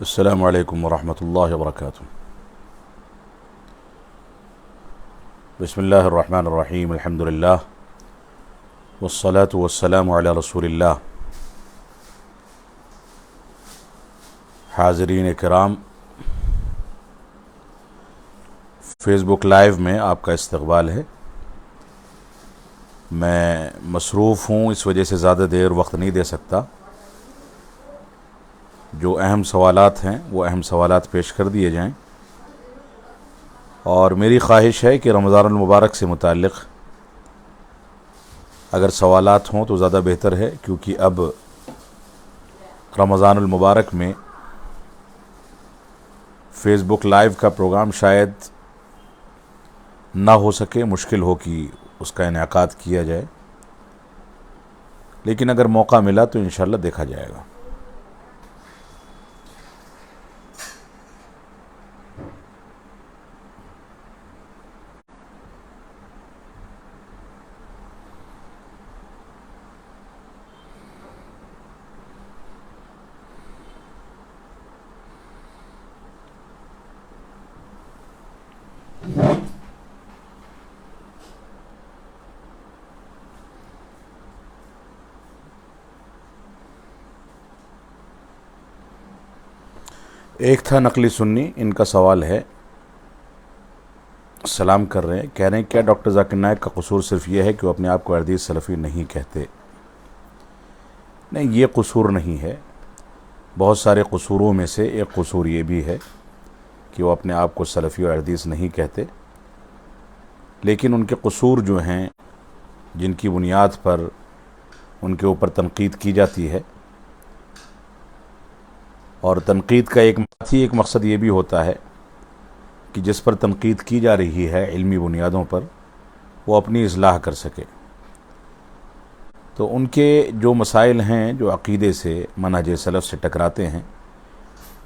السلام علیکم ورحمۃ اللہ وبرکاتہ۔ بسم اللہ الرحمن الرحیم، الحمد للہ والصلاة والسلام علی رسول اللہ۔ حاضرین کرام، فیس بک لائیو میں آپ کا استقبال ہے۔ میں مصروف ہوں، اس وجہ سے زیادہ دیر وقت نہیں دے سکتا۔ جو اہم سوالات ہیں وہ اہم سوالات پیش کر دیے جائیں، اور میری خواہش ہے کہ رمضان المبارک سے متعلق اگر سوالات ہوں تو زیادہ بہتر ہے، کیونکہ اب رمضان المبارک میں فیس بک لائیو کا پروگرام شاید نہ ہو سکے، مشکل ہو کہ اس کا انعقاد کیا جائے، لیکن اگر موقع ملا تو انشاءاللہ دیکھا جائے گا۔ ایک تھا نقلی سنی، ان کا سوال ہے، سلام کر رہے ہیں، کہہ رہے ہیں کیا ڈاکٹر ذاکر نائک کا قصور صرف یہ ہے کہ وہ اپنے آپ کو احادیث سلفی نہیں کہتے؟ نہیں، یہ قصور نہیں ہے۔ بہت سارے قصوروں میں سے ایک قصور یہ بھی ہے کہ وہ اپنے آپ کو سلفی اور احادیث نہیں کہتے، لیکن ان کے قصور جو ہیں جن کی بنیاد پر ان کے اوپر تنقید کی جاتی ہے، اور تنقید کا ایک مقصد یہ بھی ہوتا ہے کہ جس پر تنقید کی جا رہی ہے علمی بنیادوں پر وہ اپنی اصلاح کر سکے۔ تو ان کے جو مسائل ہیں جو عقیدے سے، منہج سلف سے ٹکراتے ہیں،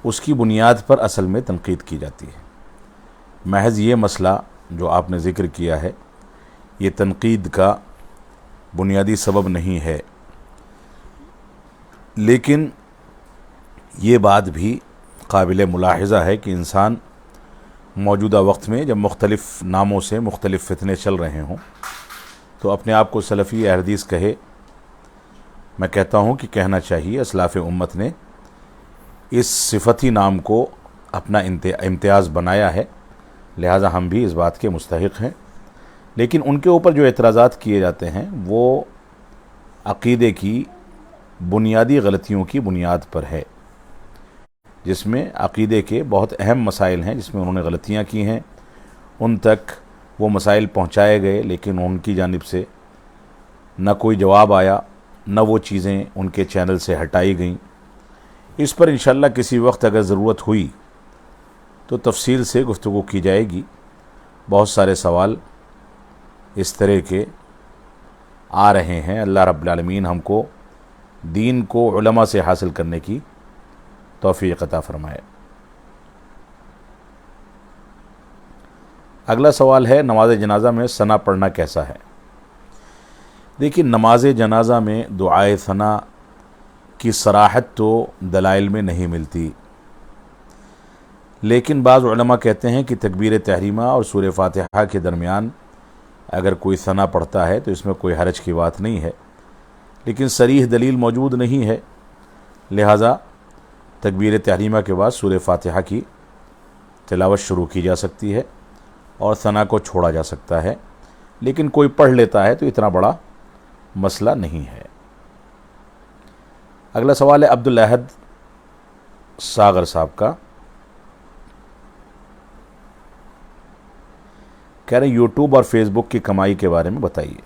اس کی بنیاد پر اصل میں تنقید کی جاتی ہے۔ محض یہ مسئلہ جو آپ نے ذکر کیا ہے یہ تنقید کا بنیادی سبب نہیں ہے، لیکن یہ بات بھی قابل ملاحظہ ہے کہ انسان موجودہ وقت میں جب مختلف ناموں سے مختلف فتنے چل رہے ہوں تو اپنے آپ کو سلفی احادیث کہے۔ میں کہتا ہوں کہ کہنا چاہیے، اسلاف امت نے اس صفتی نام کو اپنا امتیاز بنایا ہے، لہٰذا ہم بھی اس بات کے مستحق ہیں۔ لیکن ان کے اوپر جو اعتراضات کیے جاتے ہیں وہ عقیدے کی بنیادی غلطیوں کی بنیاد پر ہے، جس میں عقیدے کے بہت اہم مسائل ہیں جس میں انہوں نے غلطیاں کی ہیں، ان تک وہ مسائل پہنچائے گئے لیکن ان کی جانب سے نہ کوئی جواب آیا، نہ وہ چیزیں ان کے چینل سے ہٹائی گئیں۔ اس پر انشاءاللہ کسی وقت اگر ضرورت ہوئی تو تفصیل سے گفتگو کی جائے گی۔ بہت سارے سوال اس طرح کے آ رہے ہیں، اللہ رب العالمین ہم کو دین کو علماء سے حاصل کرنے کی توفیق عطا فرمائے۔ اگلا سوال ہے، نماز جنازہ میں ثنا پڑھنا کیسا ہے؟ دیکھیے، نماز جنازہ میں دعائے ثنا کی صراحت تو دلائل میں نہیں ملتی، لیکن بعض علماء کہتے ہیں کہ تکبیر تحریمہ اور سورہ فاتحہ کے درمیان اگر کوئی ثنا پڑھتا ہے تو اس میں کوئی حرج کی بات نہیں ہے، لیکن صریح دلیل موجود نہیں ہے، لہٰذا تکبیر تحریمہ کے بعد سورہ فاتحہ کی تلاوت شروع کی جا سکتی ہے اور ثنا کو چھوڑا جا سکتا ہے، لیکن کوئی پڑھ لیتا ہے تو اتنا بڑا مسئلہ نہیں ہے۔ اگلا سوال ہے عبدالاحد ساغر صاحب کا، کہہ رہے ہیں یوٹیوب اور فیس بک کی کمائی کے بارے میں بتائیے۔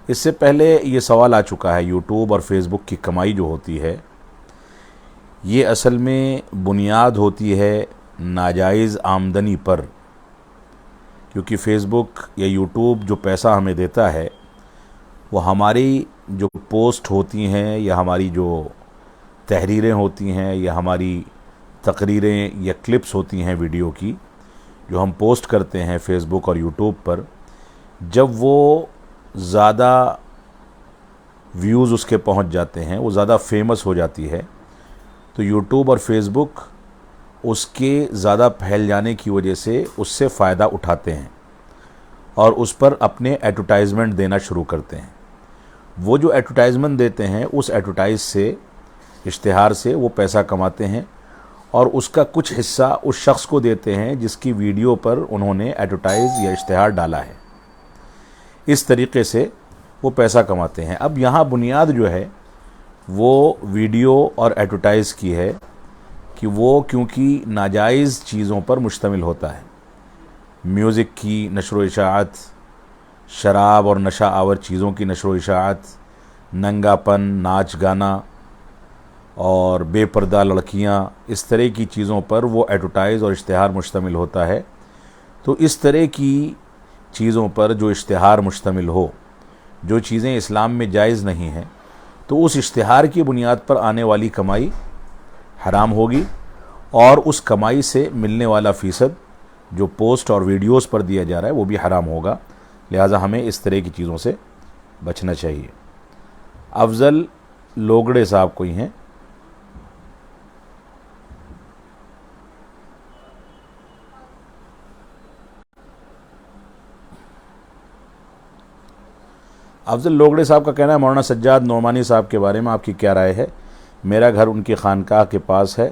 اس سے پہلے یہ سوال آ چکا ہے، یوٹیوب اور فیس بک کی کمائی جو ہوتی ہے یہ اصل میں بنیاد ہوتی ہے ناجائز آمدنی پر، کیونکہ فیس بک یا یوٹیوب جو پیسہ ہمیں دیتا ہے وہ ہماری جو پوسٹ ہوتی ہیں یا ہماری جو تحریریں ہوتی ہیں یا ہماری تقریریں یا کلپس ہوتی ہیں ویڈیو کی جو ہم پوسٹ کرتے ہیں فیس بک اور یوٹیوب پر، جب وہ زیادہ ویوز اس کے پہنچ جاتے ہیں، وہ زیادہ فیمس ہو جاتی ہے، تو تو یوٹیوب اور فیس بک اس کے زیادہ پھیل جانے کی وجہ سے اس سے فائدہ اٹھاتے ہیں اور اس پر اپنے ایڈورٹائزمنٹ دینا شروع کرتے ہیں. وہ جو ایڈورٹائزمنٹ دیتے ہیں اس ایڈورٹائز سے، اشتہار سے وہ پیسہ کماتے ہیں اور اس کا کچھ حصہ اس شخص کو دیتے ہیں جس کی ویڈیو پر انہوں نے ایڈورٹائز یا اشتہار ڈالا ہے. اس طریقے سے وہ پیسہ کماتے ہیں. اب یہاں بنیاد جو ہے وہ ویڈیو اور ایڈورٹائز کی ہے کہ وہ کیونکہ ناجائز چیزوں پر مشتمل ہوتا ہے، میوزک کی نشر و اشاعت، شراب اور نشہ آور چیزوں کی نشر و اشاعت، ننگا پن، ناچ گانا اور بے پردہ لڑکیاں، اس طرح کی چیزوں پر وہ ایڈورٹائز اور اشتہار مشتمل ہوتا ہے. تو اس طرح کی چیزوں پر جو اشتہار مشتمل ہو، جو چیزیں اسلام میں جائز نہیں ہیں، تو اس اشتہار کی بنیاد پر آنے والی کمائی حرام ہوگی اور اس کمائی سے ملنے والا فیصد جو پوسٹ اور ویڈیوز پر دیا جا رہا ہے وہ بھی حرام ہوگا. لہٰذا ہمیں اس طرح کی چیزوں سے بچنا چاہیے. افضل لوگڑے صاحب کوئی ہیں؟ افضل لوگڑے صاحب کا کہنا ہے مولانا سجاد نعمانی صاحب کے بارے میں آپ کی کیا رائے ہے؟ میرا گھر ان کی خانقاہ کے پاس ہے،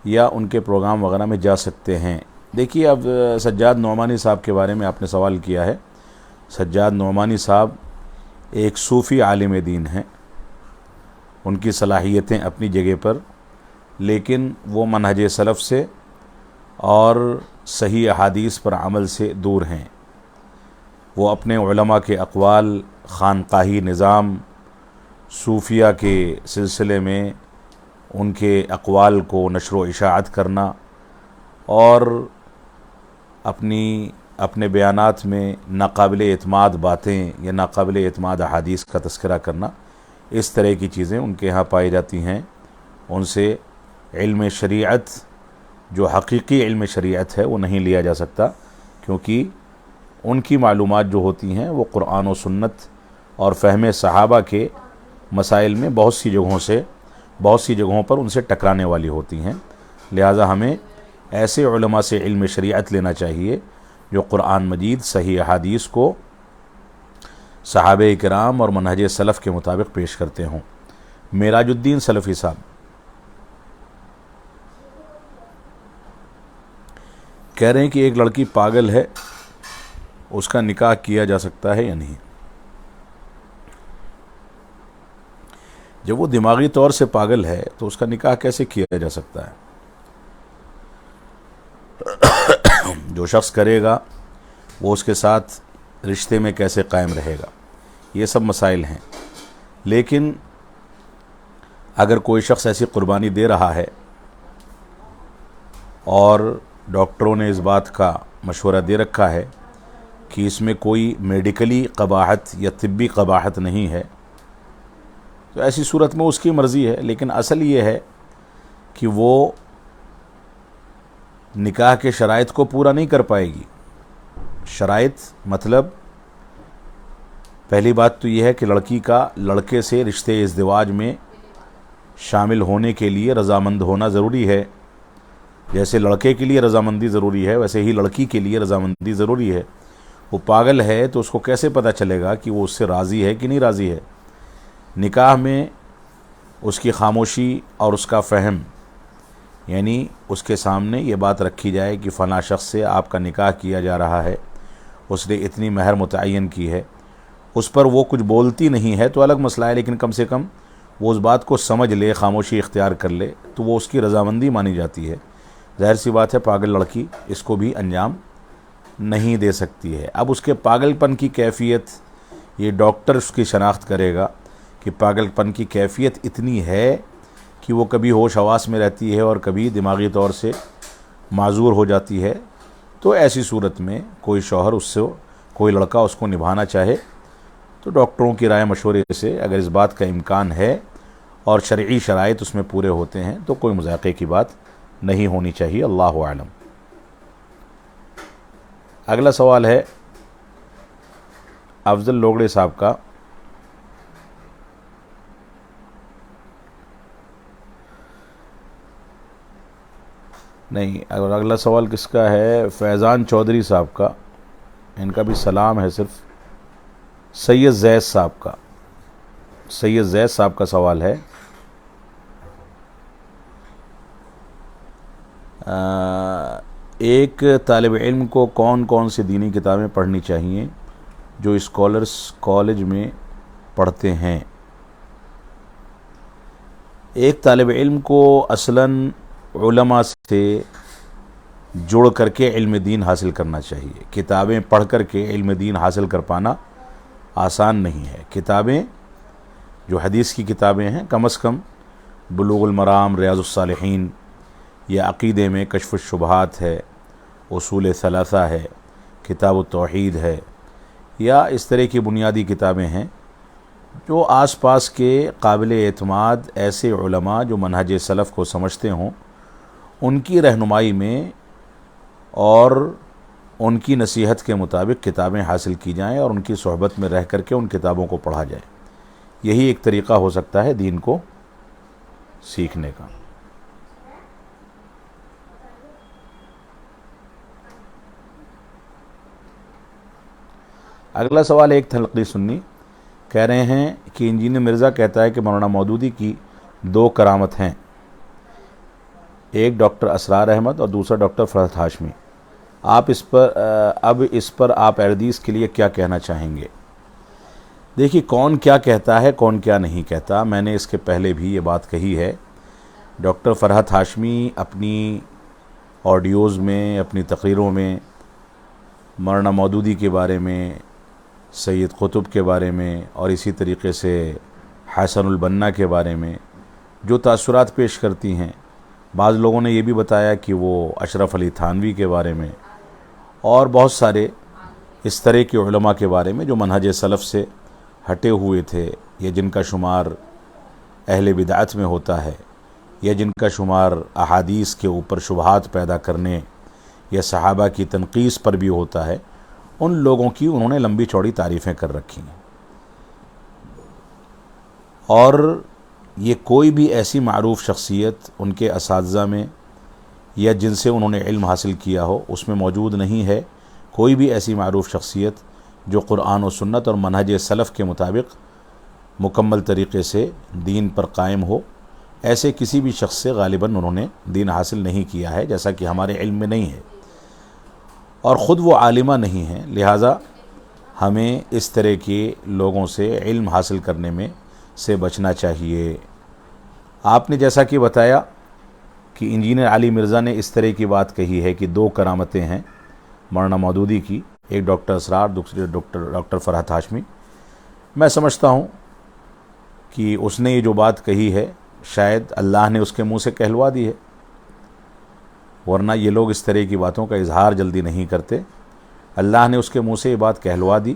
یا ان کے پروگرام وغیرہ میں جا سکتے ہیں؟ دیکھیے، اب سجاد نعمانی صاحب کے بارے میں آپ نے سوال کیا ہے. سجاد نعمانی صاحب ایک صوفی عالم دین ہیں، ان کی صلاحیتیں اپنی جگہ پر، لیکن وہ منہج سلف سے اور صحیح احادیث پر عمل سے دور ہیں. وہ اپنے علماء کے اقوال، خانقاہی نظام، صوفیہ کے سلسلے میں ان کے اقوال کو نشر و اشاعت کرنا اور اپنے بیانات میں ناقابل اعتماد باتیں یا ناقابل اعتماد احادیث کا تذکرہ کرنا، اس طرح کی چیزیں ان کے ہاں پائی جاتی ہیں. ان سے علم شریعت، جو حقیقی علم شریعت ہے، وہ نہیں لیا جا سکتا، کیونکہ ان کی معلومات جو ہوتی ہیں وہ قرآن و سنت اور فہم صحابہ کے مسائل میں بہت سی جگہوں پر ان سے ٹکرانے والی ہوتی ہیں. لہٰذا ہمیں ایسے علماء سے علم شریعت لینا چاہیے جو قرآن مجید، صحیح احادیث کو صحابہ کرام اور منہج سلف کے مطابق پیش کرتے ہوں. معراج الدین سلفی صاحب کہہ رہے ہیں کہ ایک لڑکی پاگل ہے، اس کا نکاح کیا جا سکتا ہے یا نہیں؟ جب وہ دماغی طور سے پاگل ہے تو اس کا نکاح کیسے کیا جا سکتا ہے؟ جو شخص کرے گا وہ اس کے ساتھ رشتے میں کیسے قائم رہے گا؟ یہ سب مسائل ہیں. لیکن اگر کوئی شخص ایسی قربانی دے رہا ہے اور ڈاکٹروں نے اس بات کا مشورہ دے رکھا ہے کہ اس میں کوئی میڈیکلی قباحت یا طبی قباحت نہیں ہے، تو ایسی صورت میں اس کی مرضی ہے. لیکن اصل یہ ہے کہ وہ نکاح کے شرائط کو پورا نہیں کر پائے گی. شرائط مطلب پہلی بات تو یہ ہے کہ لڑکی کا لڑکے سے رشتے ازدواج میں شامل ہونے کے لیے رضامند ہونا ضروری ہے. جیسے لڑکے کے لیے رضامندی ضروری ہے، ویسے ہی لڑکی کے لیے رضامندی ضروری ہے. وہ پاگل ہے تو اس کو کیسے پتہ چلے گا کہ وہ اس سے راضی ہے کہ نہیں راضی ہے؟ نکاح میں اس کی خاموشی اور اس کا فہم، یعنی اس کے سامنے یہ بات رکھی جائے کہ فلاں شخص سے آپ کا نکاح کیا جا رہا ہے، اس نے اتنی مہر متعین کی ہے، اس پر وہ کچھ بولتی نہیں ہے تو الگ مسئلہ ہے، لیکن کم سے کم وہ اس بات کو سمجھ لے، خاموشی اختیار کر لے، تو وہ اس کی رضامندی مانی جاتی ہے. ظاہر سی بات ہے پاگل لڑکی اس کو بھی انجام نہیں دے سکتی ہے. اب اس کے پاگل پن کی کیفیت یہ ڈاکٹر اس کی شناخت کرے گا کہ پاگل پن کی کیفیت اتنی ہے کہ وہ کبھی ہوش حواس میں رہتی ہے اور کبھی دماغی طور سے معذور ہو جاتی ہے. تو ایسی صورت میں کوئی شوہر اس سے، کوئی لڑکا اس کو نبھانا چاہے تو ڈاکٹروں کی رائے مشورے سے اگر اس بات کا امکان ہے اور شرعی شرائط اس میں پورے ہوتے ہیں تو کوئی مذاقے کی بات نہیں ہونی چاہیے. اللہ اعلم. اگلا سوال ہے افضل لوگڑے صاحب کا. نہیں، اگر اگلا سوال کس کا ہے؟ فیضان چودھری صاحب کا، ان کا بھی سلام ہے صرف۔ سید زید صاحب کا، سید زید صاحب کا سوال ہے، ایک طالب علم کو کون کون سی دینی کتابیں پڑھنی چاہیے جو اسکالرس کالج میں پڑھتے ہیں؟ ایک طالب علم کو اصلاً علماء سے جڑ کر کے علم دین حاصل کرنا چاہیے۔ کتابیں پڑھ کر کے علم دین حاصل کر پانا آسان نہیں ہے۔ کتابیں جو حدیث کی کتابیں ہیں، کم از کم بلوغ المرام، ریاض الصالحین، یا عقیدے میں کشف الشبہات ہے، اصول ثلاثہ ہے، کتاب التوحید ہے، یا اس طرح کی بنیادی کتابیں ہیں جو آس پاس کے قابل اعتماد ایسے علماء جو منہج سلف کو سمجھتے ہوں ان کی رہنمائی میں اور ان کی نصیحت کے مطابق کتابیں حاصل کی جائیں اور ان کی صحبت میں رہ کر کے ان کتابوں کو پڑھا جائے۔ یہی ایک طریقہ ہو سکتا ہے دین کو سیکھنے کا۔ اگلا سوال ایک تلقی سنی، کہہ رہے ہیں کہ انجینئر مرزا کہتا ہے کہ مولانا مودودی کی دو کرامت ہیں، ایک ڈاکٹر اسرار احمد اور دوسرا ڈاکٹر فرحت ہاشمی۔ اس پر آپ احادیث کے لیے کیا کہنا چاہیں گے؟ دیکھیے، کون کیا کہتا ہے، کون کیا نہیں کہتا، میں نے اس کے پہلے بھی یہ بات کہی ہے۔ ڈاکٹر فرحت ہاشمی اپنی آڈیوز میں، اپنی تقریروں میں مولانا مودودی کے بارے میں، سید قطب کے بارے میں، اور اسی طریقے سے حسن البنا کے بارے میں جو تاثرات پیش کرتی ہیں، بعض لوگوں نے یہ بھی بتایا کہ وہ اشرف علی تھانوی کے بارے میں اور بہت سارے اس طرح کے علماء کے بارے میں جو منہج سلف سے ہٹے ہوئے تھے، یا جن کا شمار اہل بدعت میں ہوتا ہے، یا جن کا شمار احادیث کے اوپر شبہات پیدا کرنے یا صحابہ کی تنقیص پر بھی ہوتا ہے، ان لوگوں کی انہوں نے لمبی چوڑی تعریفیں کر رکھی ہیں۔ اور یہ کوئی بھی ایسی معروف شخصیت ان کے اساتذہ میں یا جن سے انہوں نے علم حاصل کیا ہو اس میں موجود نہیں ہے، کوئی بھی ایسی معروف شخصیت جو قرآن و سنت اور منہج سلف کے مطابق مکمل طریقے سے دین پر قائم ہو، ایسے کسی بھی شخص سے غالباً انہوں نے دین حاصل نہیں کیا ہے، جیسا کہ ہمارے علم میں نہیں ہے، اور خود وہ عالمہ نہیں ہیں۔ لہٰذا ہمیں اس طرح کے لوگوں سے علم حاصل کرنے میں سے بچنا چاہیے۔ آپ نے جیسا کہ بتایا کہ انجینئر علی مرزا نے اس طرح کی بات کہی ہے کہ دو کرامتیں ہیں مولانا مودودی کی، ایک ڈاکٹر اسرار، دوسری ڈاکٹر فرحت ہاشمی۔ میں سمجھتا ہوں کہ اس نے یہ جو بات کہی ہے شاید اللہ نے اس کے منہ سے کہلوا دی ہے، ورنہ یہ لوگ اس طرح کی باتوں کا اظہار جلدی نہیں کرتے۔ اللہ نے اس کے منہ سے یہ بات کہلوا دی،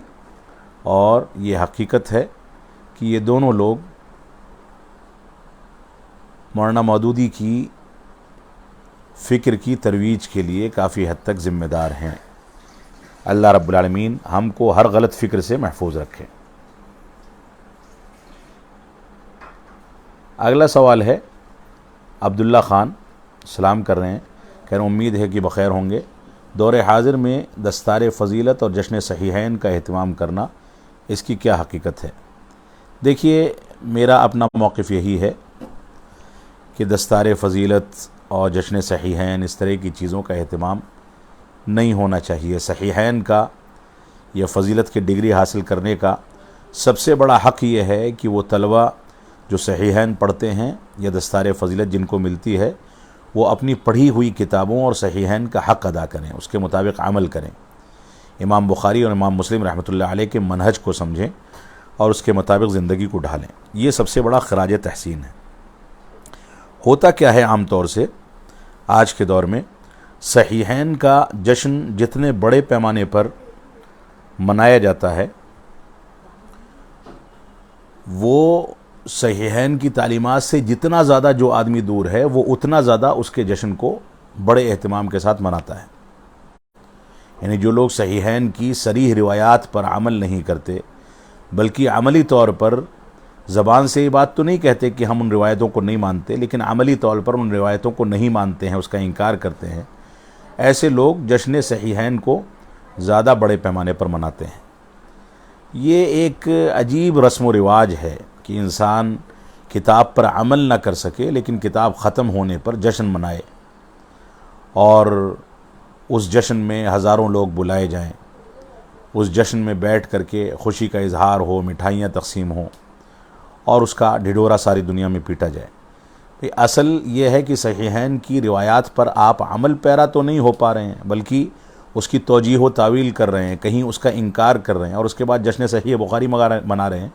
اور یہ حقیقت ہے کہ یہ دونوں لوگ مولانا مودودی کی فکر کی ترویج کے لیے کافی حد تک ذمہ دار ہیں۔ اللہ رب العالمین ہم کو ہر غلط فکر سے محفوظ رکھے۔ اگلا سوال ہے عبداللہ خان، سلام کر رہے ہیں، کہہ رہے ہیں امید ہے کہ بخیر ہوں گے۔ دور حاضر میں دستار فضیلت اور جشن صحیحین کا اہتمام کرنا، اس کی کیا حقیقت ہے؟ دیکھیے، میرا اپنا موقف یہی ہے کہ دستار فضیلت اور جشن صحیحین اس طرح کی چیزوں کا اہتمام نہیں ہونا چاہیے۔ صحیحین کا یا فضیلت کی ڈگری حاصل کرنے کا سب سے بڑا حق یہ ہے کہ وہ طلبہ جو صحیحین پڑھتے ہیں یا دستار فضیلت جن کو ملتی ہے، وہ اپنی پڑھی ہوئی کتابوں اور صحیحین کا حق ادا کریں، اس کے مطابق عمل کریں، امام بخاری اور امام مسلم رحمۃ اللہ علیہ کے منہج کو سمجھیں اور اس کے مطابق زندگی کو ڈھالیں۔ یہ سب سے بڑا خراج تحسین ہے۔ ہوتا کیا ہے عام طور سے آج کے دور میں، صحیحین کا جشن جتنے بڑے پیمانے پر منایا جاتا ہے، وہ صحیحین کی تعلیمات سے جتنا زیادہ جو آدمی دور ہے، وہ اتنا زیادہ اس کے جشن کو بڑے اہتمام کے ساتھ مناتا ہے۔ یعنی جو لوگ صحیحین کی صریح روایات پر عمل نہیں کرتے، بلکہ عملی طور پر زبان سے یہ بات تو نہیں کہتے کہ ہم ان روایتوں کو نہیں مانتے، لیکن عملی طور پر ان روایتوں کو نہیں مانتے ہیں، اس کا انکار کرتے ہیں، ایسے لوگ جشن صحیحین کو زیادہ بڑے پیمانے پر مناتے ہیں۔ یہ ایک عجیب رسم و رواج ہے کہ انسان کتاب پر عمل نہ کر سکے لیکن کتاب ختم ہونے پر جشن منائے، اور اس جشن میں ہزاروں لوگ بلائے جائیں، اس جشن میں بیٹھ کر کے خوشی کا اظہار ہو، مٹھائیاں تقسیم ہوں، اور اس کا ڈھڈورا ساری دنیا میں پیٹا جائے۔ اصل یہ ہے کہ صحیحین کی روایات پر آپ عمل پیرا تو نہیں ہو پا رہے ہیں، بلکہ اس کی توجیہ و تعویل کر رہے ہیں، کہیں اس کا انکار کر رہے ہیں، اور اس کے بعد جشن صحیح بخاری منا رہے ہیں۔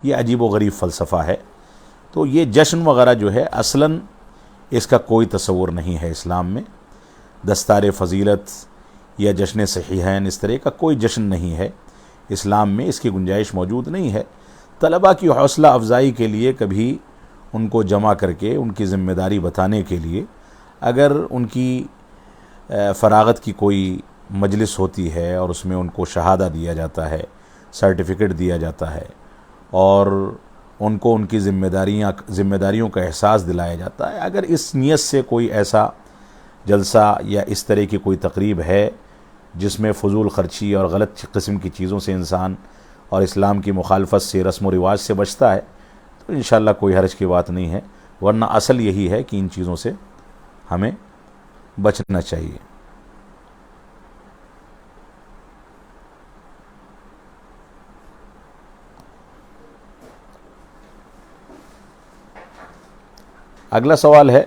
یہ عجیب و غریب فلسفہ ہے۔ تو یہ جشن وغیرہ جو ہے اصلاً اس کا کوئی تصور نہیں ہے اسلام میں۔ دستار فضیلت یا جشن صحیحین اس طرح کا کوئی جشن نہیں ہے اسلام میں، اس کی گنجائش موجود نہیں ہے۔ طلباء کی حوصلہ افزائی کے لیے کبھی ان کو جمع کر کے ان کی ذمہ داری بتانے کے لیے اگر ان کی فراغت کی کوئی مجلس ہوتی ہے اور اس میں ان کو شہادہ دیا جاتا ہے، سرٹیفکیٹ دیا جاتا ہے، اور ان کو ان کی ذمہ داریوں کا احساس دلایا جاتا ہے، اگر اس نیت سے کوئی ایسا جلسہ یا اس طرح کی کوئی تقریب ہے جس میں فضول خرچی اور غلط قسم کی چیزوں سے انسان اور اسلام کی مخالفت سے، رسم و رواج سے بچتا ہے، تو انشاءاللہ کوئی حرج کی بات نہیں ہے، ورنہ اصل یہی ہے کہ ان چیزوں سے ہمیں بچنا چاہیے۔ اگلا سوال ہے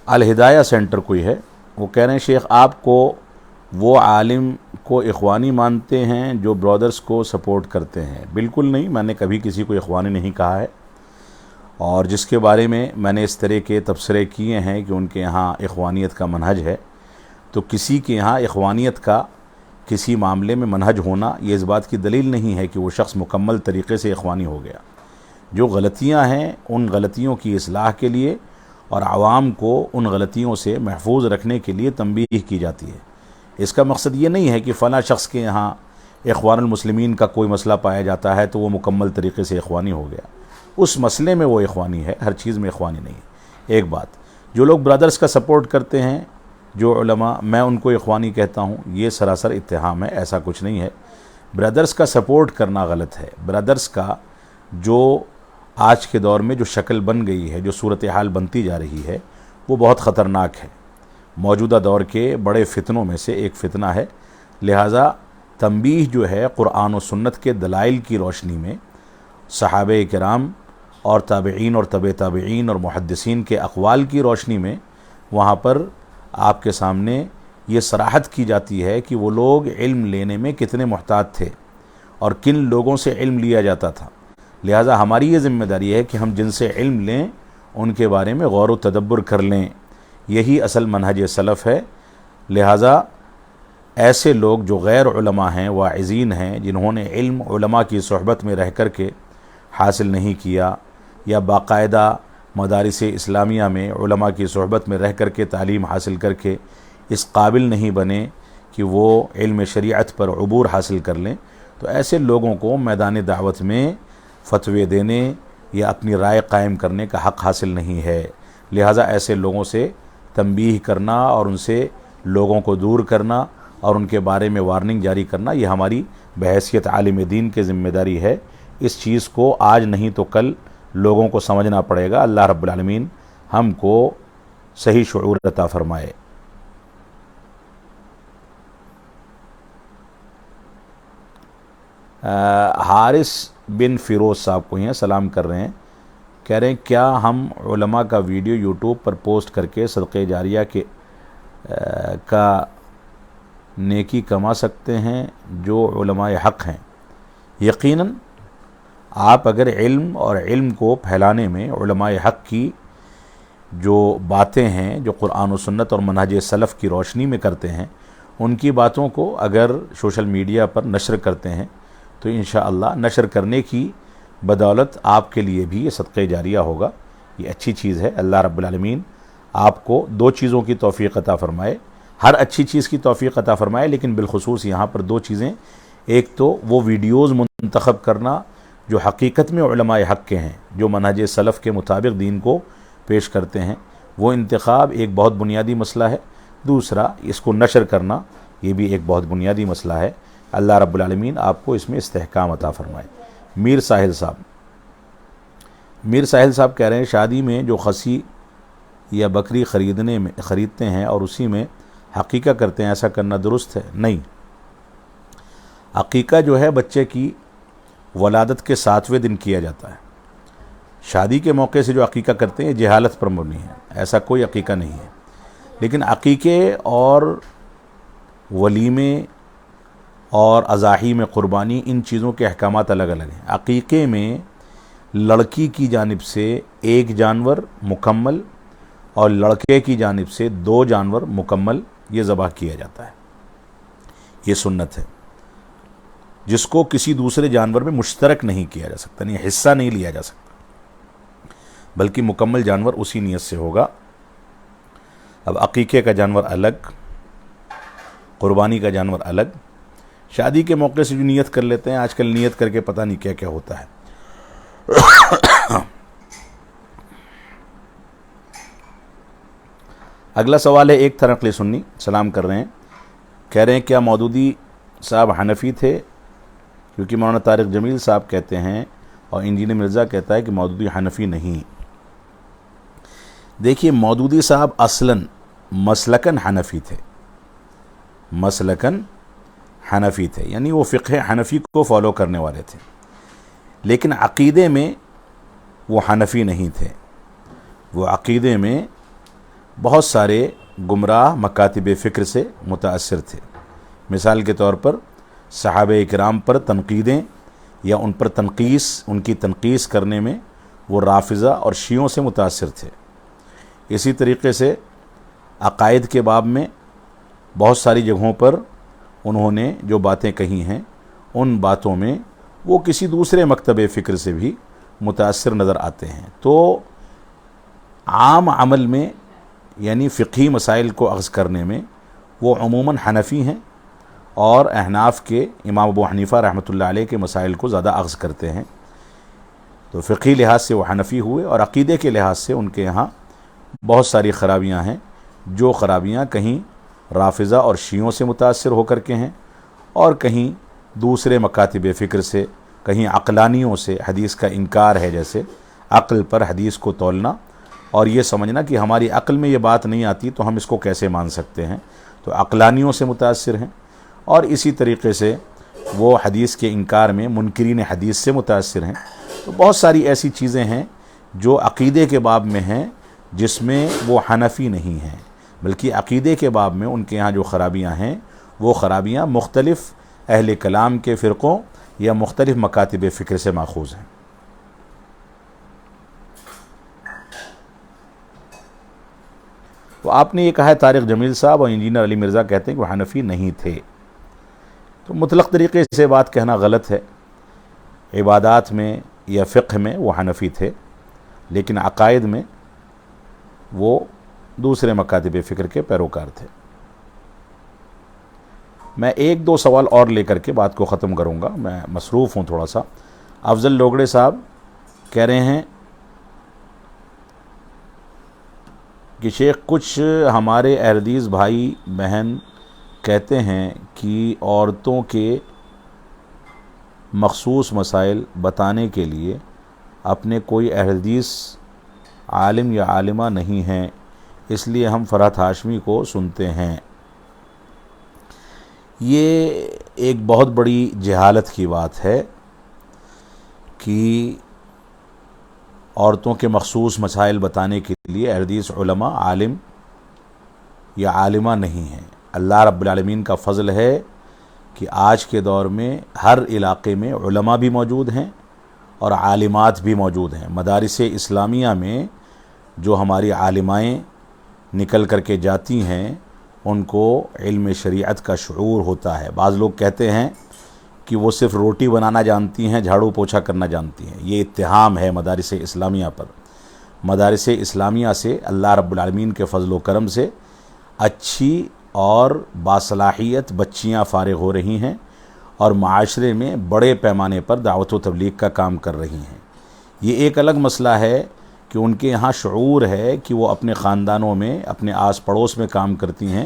الہدایہ سینٹر کوئی ہے، وہ کہہ رہے ہیں شیخ آپ کو وہ عالم کو اخوانی مانتے ہیں جو برادرز کو سپورٹ کرتے ہیں؟ بالکل نہیں، میں نے کبھی کسی کو اخوانی نہیں کہا ہے، اور جس کے بارے میں نے اس طرح کے تبصرے کیے ہیں کہ ان کے یہاں اخوانیت کا منہج ہے، تو کسی کے یہاں اخوانیت کا کسی معاملے میں منہج ہونا یہ اس بات کی دلیل نہیں ہے کہ وہ شخص مکمل طریقے سے اخوانی ہو گیا۔ جو غلطیاں ہیں ان غلطیوں کی اصلاح کے لیے اور عوام کو ان غلطیوں سے محفوظ رکھنے کے لیے تنبیہ کی جاتی ہے۔ اس کا مقصد یہ نہیں ہے کہ فلاں شخص کے یہاں اخوان المسلمین کا کوئی مسئلہ پایا جاتا ہے تو وہ مکمل طریقے سے اخوانی ہو گیا، اس مسئلے میں وہ اخوانی ہے، ہر چیز میں اخوانی نہیں ہے۔ ایک بات، جو لوگ برادرز کا سپورٹ کرتے ہیں، جو علماء، میں ان کو اخوانی کہتا ہوں، یہ سراسر اتہام ہے، ایسا کچھ نہیں ہے۔ برادرز کا سپورٹ کرنا غلط ہے۔ برادرز کا جو آج کے دور میں جو شکل بن گئی ہے، جو صورتحال بنتی جا رہی ہے، وہ بہت خطرناک ہے، موجودہ دور کے بڑے فتنوں میں سے ایک فتنہ ہے۔ لہٰذا تنبیہ جو ہے قرآن و سنت کے دلائل کی روشنی میں، صحابہ کرام اور تابعین اور تبع تابعین اور محدثین کے اقوال کی روشنی میں، وہاں پر آپ کے سامنے یہ صراحت کی جاتی ہے کہ وہ لوگ علم لینے میں کتنے محتاط تھے اور کن لوگوں سے علم لیا جاتا تھا۔ لہٰذا ہماری یہ ذمہ داری ہے کہ ہم جن سے علم لیں ان کے بارے میں غور و تدبر کر لیں، یہی اصل منہج سلف ہے۔ لہٰذا ایسے لوگ جو غیر علماء ہیں، واعظین ہیں، جنہوں نے علم علماء کی صحبت میں رہ کر کے حاصل نہیں کیا، یا باقاعدہ مدارس اسلامیہ میں علماء کی صحبت میں رہ کر کے تعلیم حاصل کر کے اس قابل نہیں بنے کہ وہ علم شریعت پر عبور حاصل کر لیں، تو ایسے لوگوں کو میدان دعوت میں فتوے دینے یا اپنی رائے قائم کرنے کا حق حاصل نہیں ہے۔ لہٰذا ایسے لوگوں سے تنبیہ کرنا اور ان سے لوگوں کو دور کرنا اور ان کے بارے میں وارننگ جاری کرنا، یہ ہماری بحیثیت عالم دین کی ذمہ داری ہے۔ اس چیز کو آج نہیں تو کل لوگوں کو سمجھنا پڑے گا۔ اللہ رب العالمین ہم کو صحیح شعور عطا فرمائے۔ حارث بن فیروز صاحب کو ہیں، سلام کر رہے ہیں، کہہ رہے ہیں کیا ہم علماء کا ویڈیو یوٹیوب پر پوسٹ کر کے صدقہ جاریہ کا نیکی کما سکتے ہیں جو علماء حق ہیں؟ یقیناً آپ اگر علم اور علم کو پھیلانے میں علماء حق کی جو باتیں ہیں، جو قرآن و سنت اور منہج سلف کی روشنی میں کرتے ہیں، ان کی باتوں کو اگر سوشل میڈیا پر نشر کرتے ہیں تو انشاءاللہ نشر کرنے کی بدولت آپ کے لیے بھی یہ صدقہ جاریہ ہوگا۔ یہ اچھی چیز ہے۔ اللہ رب العالمین آپ کو دو چیزوں کی توفیق عطا فرمائے، ہر اچھی چیز کی توفیق عطا فرمائے، لیکن بالخصوص یہاں پر دو چیزیں، ایک تو وہ ویڈیوز منتخب کرنا جو حقیقت میں علماء حق کے ہیں، جو منہج سلف کے مطابق دین کو پیش کرتے ہیں، وہ انتخاب ایک بہت بنیادی مسئلہ ہے۔ دوسرا، اس کو نشر کرنا، یہ بھی ایک بہت بنیادی مسئلہ ہے۔ اللہ رب العالمین آپ کو اس میں استحکام عطا فرمائے۔ میر ساحل صاحب کہہ رہے ہیں شادی میں جو خسی یا بکری خریدتے ہیں اور اسی میں عقیقہ کرتے ہیں، ایسا کرنا درست ہے؟ نہیں، عقیقہ جو ہے بچے کی ولادت کے 7ویں دن کیا جاتا ہے۔ شادی کے موقع سے جو عقیقہ کرتے ہیں جہالت پر مبنی ہے، ایسا کوئی عقیقہ نہیں ہے۔ لیکن عقیقے اور ولیمے اور اضاحی میں قربانی، ان چیزوں کے احکامات الگ الگ ہیں۔ عقیقے میں لڑکی کی جانب سے 1 جانور مکمل اور لڑکے کی جانب سے 2 جانور مکمل یہ ذبح کیا جاتا ہے، یہ سنت ہے، جس کو کسی دوسرے جانور میں مشترک نہیں کیا جا سکتا، نہیں حصہ نہیں لیا جا سکتا، بلکہ مکمل جانور اسی نیت سے ہوگا۔ اب عقیقے کا جانور الگ، قربانی کا جانور الگ۔ شادی کے موقع سے جو نیت کر لیتے ہیں، آج کل نیت کر کے پتہ نہیں کیا کیا ہوتا ہے۔ اگلا سوال ہے، ایک تھا نقل سنی سلام کر رہے ہیں، کہہ رہے ہیں کیا مودودی صاحب حنفی تھے؟ کیونکہ مولانا طارق جمیل صاحب کہتے ہیں اور انجینئر مرزا کہتا ہے کہ مودودی حنفی نہیں۔ دیکھیے، مودودی صاحب اصلاً مسلکن حنفی تھے، مسلکن حنفی تھے، یعنی وہ فقہ حنفی کو فالو کرنے والے تھے، لیکن عقیدے میں وہ حنفی نہیں تھے۔ وہ عقیدے میں بہت سارے گمراہ مکاتب فکر سے متاثر تھے۔ مثال کے طور پر صحابہ اکرام پر تنقیدیں یا ان پر ان کی تنقیس کرنے میں وہ رافضہ اور شیعوں سے متاثر تھے۔ اسی طریقے سے عقائد کے باب میں بہت ساری جگہوں پر انہوں نے جو باتیں کہی ہیں، ان باتوں میں وہ کسی دوسرے مکتب فکر سے بھی متاثر نظر آتے ہیں۔ تو عام عمل میں، یعنی فقہی مسائل کو اخذ کرنے میں وہ عموماً حنفی ہیں، اور احناف کے امام ابو حنیفہ رحمۃ اللہ علیہ کے مسائل کو زیادہ اخذ کرتے ہیں۔ تو فقہی لحاظ سے وہ حنفی ہوئے، اور عقیدے کے لحاظ سے ان کے یہاں بہت ساری خرابیاں ہیں، جو خرابیاں کہیں رافضہ اور شیعوں سے متاثر ہو کر کے ہیں، اور کہیں دوسرے مکاتب فکر سے، کہیں عقلانیوں سے۔ حدیث کا انکار ہے، جیسے عقل پر حدیث کو تولنا اور یہ سمجھنا کہ ہماری عقل میں یہ بات نہیں آتی تو ہم اس کو کیسے مان سکتے ہیں، تو عقلانیوں سے متاثر ہیں۔ اور اسی طریقے سے وہ حدیث کے انکار میں منکرین حدیث سے متاثر ہیں۔ تو بہت ساری ایسی چیزیں ہیں جو عقیدے کے باب میں ہیں، جس میں وہ حنفی نہیں ہیں، بلکہ عقیدے کے باب میں ان کے یہاں جو خرابیاں ہیں، وہ خرابیاں مختلف اہل کلام کے فرقوں یا مختلف مکاتب فکر سے ماخوذ ہیں۔ تو آپ نے یہ کہا ہے طارق جمیل صاحب اور انجینئر علی مرزا کہتے ہیں کہ وہ حنفی نہیں تھے، تو مطلق طریقے سے بات کہنا غلط ہے۔ عبادات میں یا فقہ میں وہ حنفی تھے، لیکن عقائد میں وہ دوسرے مکاتب فکر کے پیروکار تھے۔ میں 1-2 سوال اور لے کر کے بات کو ختم کروں گا، میں مصروف ہوں تھوڑا سا۔ افضل لوگڑے صاحب کہہ رہے ہیں کہ شیخ، کچھ ہمارے احادیث بھائی بہن کہتے ہیں کہ عورتوں کے مخصوص مسائل بتانے کے لیے اپنے کوئی احادیث عالم یا عالمہ نہیں ہیں، اس لیے ہم فرحت ہاشمی کو سنتے ہیں۔ یہ ایک بہت بڑی جہالت کی بات ہے کہ عورتوں کے مخصوص مسائل بتانے کے لیے احادیث علماء عالم یا عالمہ نہیں ہیں۔ اللہ رب العالمین کا فضل ہے کہ آج کے دور میں ہر علاقے میں علماء بھی موجود ہیں اور عالمات بھی موجود ہیں۔ مدارس اسلامیہ میں جو ہماری عالمائیں نکل کر کے جاتی ہیں، ان کو علم شریعت کا شعور ہوتا ہے۔ بعض لوگ کہتے ہیں کہ وہ صرف روٹی بنانا جانتی ہیں، جھاڑو پوچھا کرنا جانتی ہیں۔ یہ اتہام ہے مدارس اسلامیہ پر۔ مدارس اسلامیہ سے اللہ رب العالمین کے فضل و کرم سے اچھی اور باصلاحیت بچیاں فارغ ہو رہی ہیں اور معاشرے میں بڑے پیمانے پر دعوت و تبلیغ کا کام کر رہی ہیں۔ یہ ایک الگ مسئلہ ہے کہ ان کے یہاں شعور ہے کہ وہ اپنے خاندانوں میں، اپنے آس پڑوس میں کام کرتی ہیں،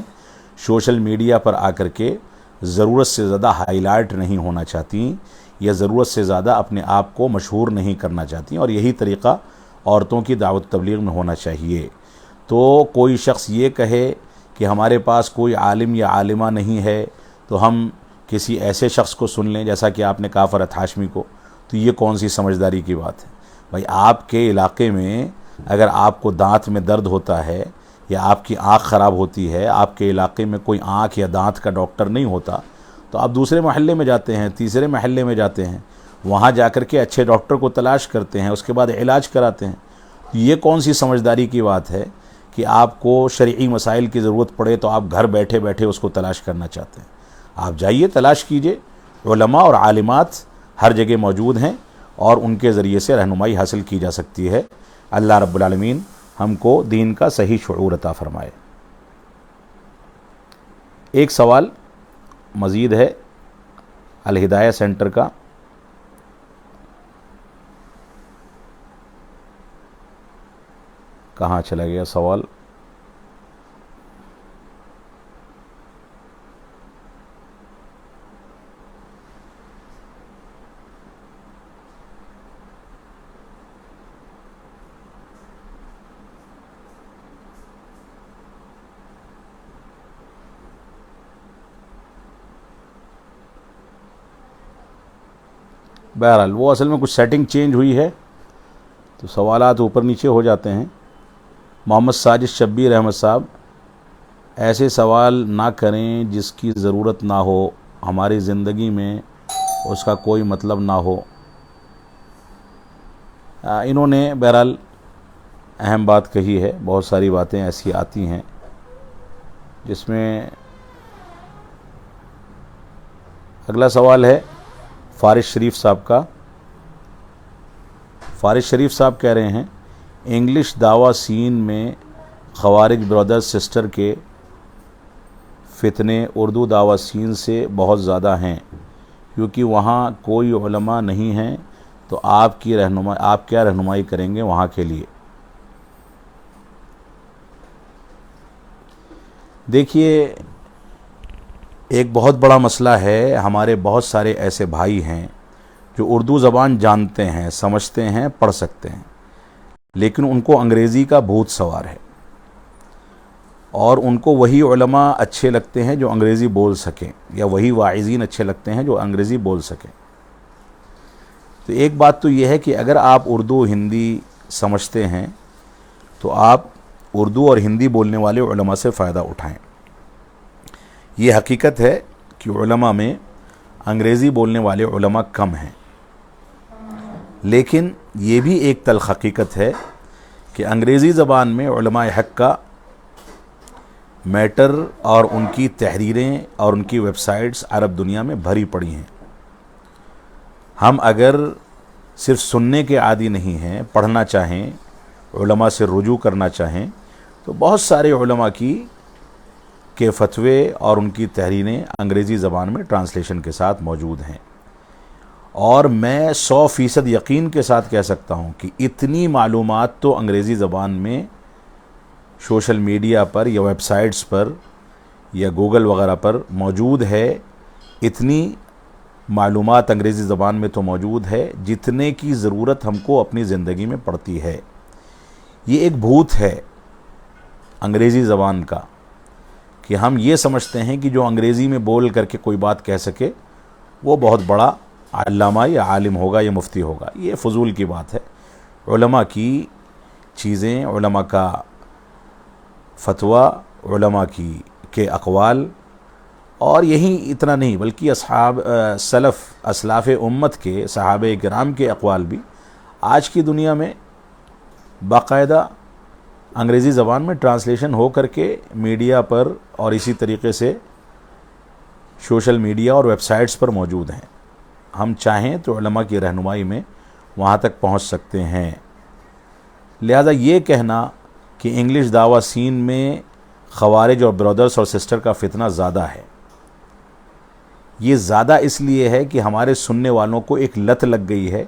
سوشل میڈیا پر آ کر کے ضرورت سے زیادہ ہائی لائٹ نہیں ہونا چاہتی یا ضرورت سے زیادہ اپنے آپ کو مشہور نہیں کرنا چاہتی، اور یہی طریقہ عورتوں کی دعوت تبلیغ میں ہونا چاہیے۔ تو کوئی شخص یہ کہے کہ ہمارے پاس کوئی عالم یا عالمہ نہیں ہے تو ہم کسی ایسے شخص کو سن لیں جیسا کہ آپ نے کہا فرحت ہاشمی کو، تو یہ کون سی سمجھداری کی بات ہے؟ بھائی آپ کے علاقے میں اگر آپ کو دانت میں درد ہوتا ہے یا آپ کی آنکھ خراب ہوتی ہے، آپ کے علاقے میں کوئی آنکھ یا دانت کا ڈاکٹر نہیں ہوتا، تو آپ دوسرے محلے میں جاتے ہیں، تیسرے محلے میں جاتے ہیں، وہاں جا کر کے اچھے ڈاکٹر کو تلاش کرتے ہیں، اس کے بعد علاج کراتے ہیں۔ یہ کون سی سمجھداری کی بات ہے کہ آپ کو شرعی مسائل کی ضرورت پڑے تو آپ گھر بیٹھے بیٹھے اس کو تلاش کرنا چاہتے ہیں؟ آپ جائیے، تلاش کیجئے۔ علماء اور عالمات ہر جگہ موجود ہیں اور ان کے ذریعے سے رہنمائی حاصل کی جا سکتی ہے۔ اللہ رب العالمین ہم کو دین کا صحیح شعور عطا فرمائے۔ ایک سوال مزید ہے الہدایہ سینٹر کا۔ کہاں چلا گیا سوال؟ بہرحال وہ اصل میں کچھ سیٹنگ چینج ہوئی ہے تو سوالات اوپر نیچے ہو جاتے ہیں۔ محمد ساجد شبیر احمد صاحب، ایسے سوال نہ کریں جس کی ضرورت نہ ہو، ہماری زندگی میں اس کا کوئی مطلب نہ ہو۔ انہوں نے بہرحال اہم بات کہی ہے، بہت ساری باتیں ایسی آتی ہیں جس میں اگلا سوال ہے فارش شریف صاحب کا۔ فارش شریف صاحب کہہ رہے ہیں انگلش دعوی سین میں خوارج برادر سسٹر کے فتنے اردو دعوی سین سے بہت زیادہ ہیں، کیونکہ وہاں کوئی علماء نہیں ہیں، تو آپ کیا رہنمائی کریں گے وہاں کے لیے؟ دیکھیے، ایک بہت بڑا مسئلہ ہے، ہمارے بہت سارے ایسے بھائی ہیں جو اردو زبان جانتے ہیں، سمجھتے ہیں، پڑھ سکتے ہیں، لیکن ان کو انگریزی کا بھوت سوار ہے، اور ان کو وہی علماء اچھے لگتے ہیں جو انگریزی بول سکیں، یا وہی واعظین اچھے لگتے ہیں جو انگریزی بول سکیں۔ تو ایک بات تو یہ ہے کہ اگر آپ اردو ہندی سمجھتے ہیں تو آپ اردو اور ہندی بولنے والے علماء سے فائدہ اٹھائیں۔ یہ حقیقت ہے کہ علماء میں انگریزی بولنے والے علماء کم ہیں، لیکن یہ بھی ایک تلخ حقیقت ہے کہ انگریزی زبان میں علماء حق کا میٹر اور ان کی تحریریں اور ان کی ویب سائٹس عرب دنیا میں بھری پڑی ہیں۔ ہم اگر صرف سننے کے عادی نہیں ہیں، پڑھنا چاہیں، علماء سے رجوع کرنا چاہیں، تو بہت سارے علماء کے فتوے اور ان کی تحریریں انگریزی زبان میں ٹرانسلیشن کے ساتھ موجود ہیں، اور میں 100% یقین کے ساتھ کہہ سکتا ہوں کہ اتنی معلومات تو انگریزی زبان میں سوشل میڈیا پر یا ویب سائٹس پر یا گوگل وغیرہ پر موجود ہے، اتنی معلومات انگریزی زبان میں تو موجود ہے جتنے کی ضرورت ہم کو اپنی زندگی میں پڑتی ہے۔ یہ ایک بھوت ہے انگریزی زبان کا کہ ہم یہ سمجھتے ہیں کہ جو انگریزی میں بول کر کے کوئی بات کہہ سکے وہ بہت بڑا علامہ یا عالم ہوگا یا مفتی ہوگا۔ یہ فضول کی بات ہے۔ علماء کی چیزیں، علماء کا فتویٰ، علماء کے اقوال، اور یہی اتنا نہیں بلکہ اسلاف امت کے صحابہ کرام کے اقوال بھی آج کی دنیا میں باقاعدہ انگریزی زبان میں ٹرانسلیشن ہو کر کے میڈیا پر اور اسی طریقے سے سوشل میڈیا اور ویب سائٹس پر موجود ہیں۔ ہم چاہیں تو علماء کی رہنمائی میں وہاں تک پہنچ سکتے ہیں۔ لہذا یہ کہنا کہ انگلش دعوی سین میں خوارج اور برادرز اور سسٹر کا فتنہ زیادہ ہے۔ یہ زیادہ اس لیے ہے کہ ہمارے سننے والوں کو ایک لت لگ گئی ہے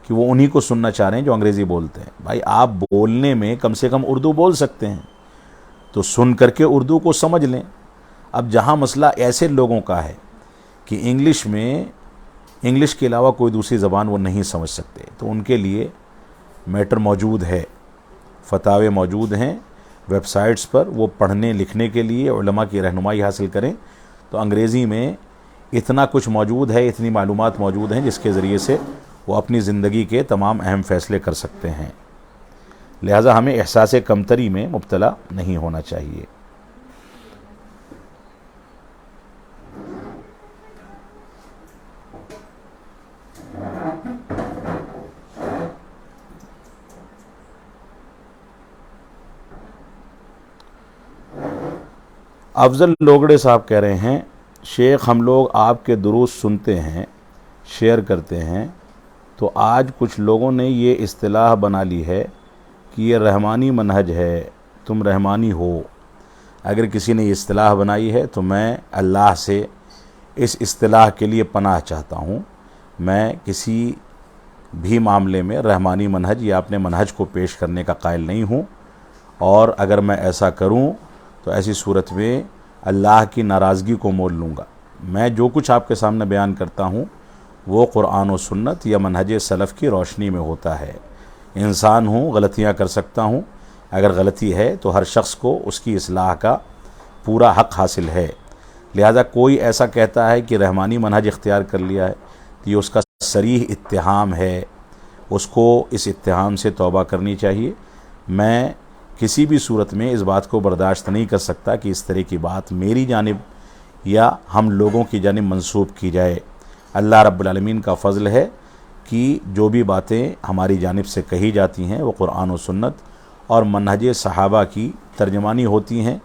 کہ وہ انہی کو سننا چاہ رہے ہیں جو انگریزی بولتے ہیں۔ بھائی آپ بولنے میں کم سے کم اردو بول سکتے ہیں تو سن کر کے اردو کو سمجھ لیں۔ اب جہاں مسئلہ ایسے لوگوں کا ہے کہ انگلش کے علاوہ کوئی دوسری زبان وہ نہیں سمجھ سکتے، تو ان کے لیے میٹر موجود ہے، فتاوے موجود ہیں ویب سائٹس پر، وہ پڑھنے لکھنے کے لیے علماء کی رہنمائی حاصل کریں تو انگریزی میں اتنا کچھ موجود ہے، اتنی معلومات موجود ہیں جس کے ذریعے سے وہ اپنی زندگی کے تمام اہم فیصلے کر سکتے ہیں۔ لہٰذا ہمیں احساس کمتری میں مبتلا نہیں ہونا چاہیے۔ افضل لوگڑے صاحب کہہ رہے ہیں، شیخ ہم لوگ آپ کے دروس سنتے ہیں، شیئر کرتے ہیں، تو آج کچھ لوگوں نے یہ اصطلاح بنا لی ہے کہ یہ رحمانی منہج ہے، تم رحمانی ہو۔ اگر کسی نے یہ اصطلاح بنائی ہے تو میں اللہ سے اس اصطلاح کے لیے پناہ چاہتا ہوں۔ میں کسی بھی معاملے میں رحمانی منہج یا اپنے منہج کو پیش کرنے کا قائل نہیں ہوں، اور اگر میں ایسا کروں تو ایسی صورت میں اللہ کی ناراضگی کو مول لوں گا۔ میں جو کچھ آپ کے سامنے بیان کرتا ہوں وہ قرآن و سنت یا منہج سلف کی روشنی میں ہوتا ہے۔ انسان ہوں، غلطیاں کر سکتا ہوں، اگر غلطی ہے تو ہر شخص کو اس کی اصلاح کا پورا حق حاصل ہے۔ لہذا کوئی ایسا کہتا ہے کہ رحمانی منہج اختیار کر لیا ہے تو یہ اس کا صریح اتہام ہے، اس کو اس اتہام سے توبہ کرنی چاہیے۔ میں کسی بھی صورت میں اس بات کو برداشت نہیں کر سکتا کہ اس طرح کی بات میری جانب یا ہم لوگوں کی جانب منسوب کی جائے۔ اللہ رب العالمین کا فضل ہے کہ جو بھی باتیں ہماری جانب سے کہی جاتی ہیں وہ قرآن و سنت اور منہج صحابہ کی ترجمانی ہوتی ہیں۔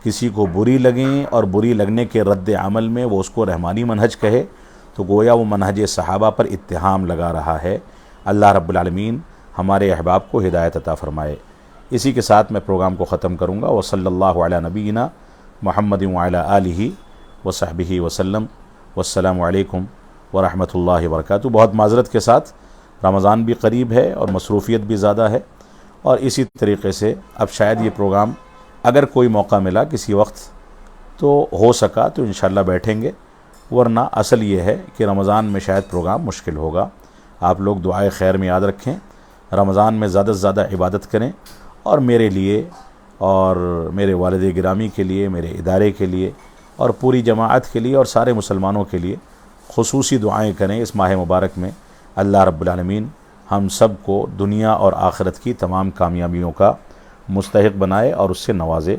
کسی کو بری لگیں اور بری لگنے کے رد عمل میں وہ اس کو رحمانی منہج کہے تو گویا وہ منہج صحابہ پر اتہام لگا رہا ہے۔ اللہ رب العالمین ہمارے احباب کو ہدایت عطا فرمائے۔ اسی کے ساتھ میں پروگرام کو ختم کروں گا۔ وصلی اللہ علی نبینا محمد وعلی آلہ وصحبہ وسلم۔ والسلام علیکم ورحمۃ اللہ وبرکاتہ۔ بہت معذرت کے ساتھ رمضان بھی قریب ہے اور مصروفیت بھی زیادہ ہے، اور اسی طریقے سے اب شاید یہ پروگرام اگر کوئی موقع ملا کسی وقت تو ہو سکا تو انشاءاللہ بیٹھیں گے، ورنہ اصل یہ ہے کہ رمضان میں شاید پروگرام مشکل ہوگا۔ آپ لوگ دعائے خیر میں یاد رکھیں، رمضان میں زیادہ سے زیادہ عبادت کریں، اور میرے لیے اور میرے والد گرامی کے لیے، میرے ادارے کے لیے اور پوری جماعت کے لیے اور سارے مسلمانوں کے لیے خصوصی دعائیں کریں۔ اس ماہ مبارک میں اللہ رب العالمین ہم سب کو دنیا اور آخرت کی تمام کامیابیوں کا مستحق بنائے اور اس سے نوازے۔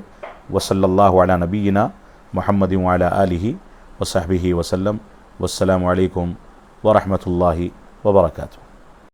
وصلی اللہ علی نبینا محمد وعلی آلہ وصحبہ وسلم۔ والسلام علیکم ورحمۃ اللہ وبرکاتہ۔